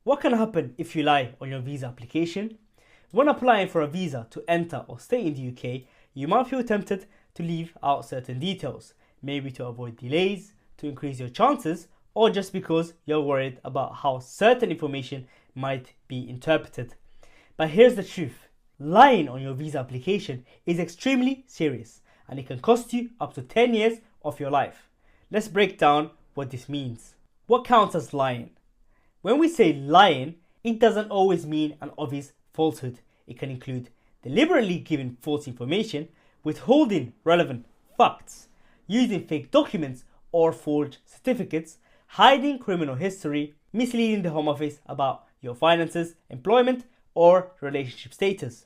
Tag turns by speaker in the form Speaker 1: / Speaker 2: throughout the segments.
Speaker 1: What can happen if you lie on your visa application? When applying for a visa to enter or stay in the UK, you might feel tempted to leave out certain details, maybe to avoid delays, to increase your chances, or just because you're worried about how certain information might be interpreted. But here's the truth. Lying on your visa application is extremely serious and it can cost you up to 10 years of your life. Let's break down what this means. What counts as lying? When we say lying, it doesn't always mean an obvious falsehood. It can include deliberately giving false information, withholding relevant facts, using fake documents or forged certificates, hiding criminal history, misleading the Home Office about your finances, employment, or relationship status.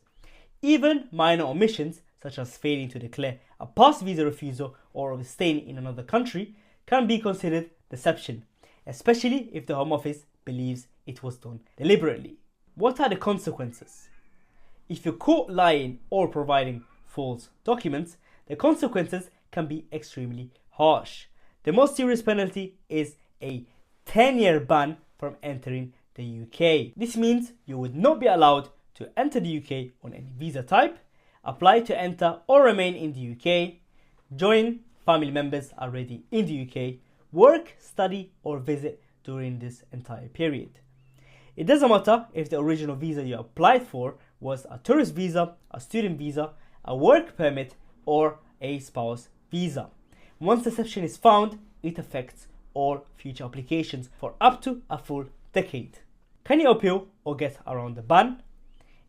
Speaker 1: Even minor omissions, such as failing to declare a past visa refusal or staying in another country, can be considered deception, especially if the Home Office believes it was done deliberately. What are the consequences? If you're caught lying or providing false documents, the consequences can be extremely harsh. The most serious penalty is a 10-year ban from entering the UK. This means you would not be allowed to enter the UK on any visa type, apply to enter or remain in the UK, join family members already in the UK, work, study, or visit during this entire period. It doesn't matter if the original visa you applied for was a tourist visa, a student visa, a work permit, or a spouse visa. Once deception is found, it affects all future applications for up to a full decade. Can you appeal or get around the ban?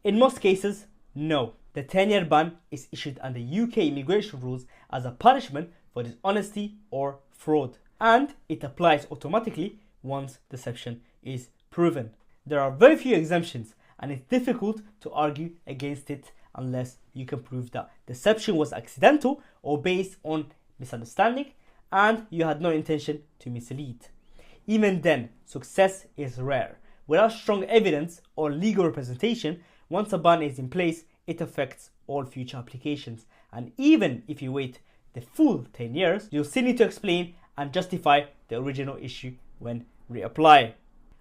Speaker 1: In most cases, no. The 10-year ban is issued under UK immigration rules as a punishment for dishonesty or fraud, and it applies automatically once deception is proven. There are very few exemptions, and it's difficult to argue against it unless you can prove that deception was accidental or based on misunderstanding and you had no intention to mislead. Even then, success is rare. Without strong evidence or legal representation, once a ban is in place, it affects all future applications. And even if you wait the full 10 years, you'll still need to explain and justify the original issue when reapply.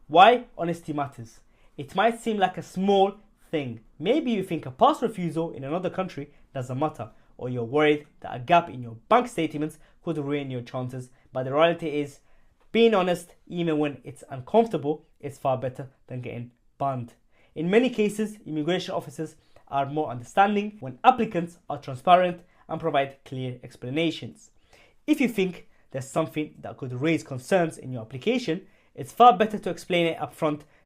Speaker 1: Why honesty matters? It might seem like a small thing. Maybe you think a past refusal in another country doesn't matter, or you're worried that a gap in your bank statements could ruin your chances, but the reality is, being honest, even when it's uncomfortable, is far better than getting banned. In many cases, immigration officers are more understanding when applicants are transparent and provide clear explanations. If you think there's something that could raise concerns in your application, it's far better to explain it upfront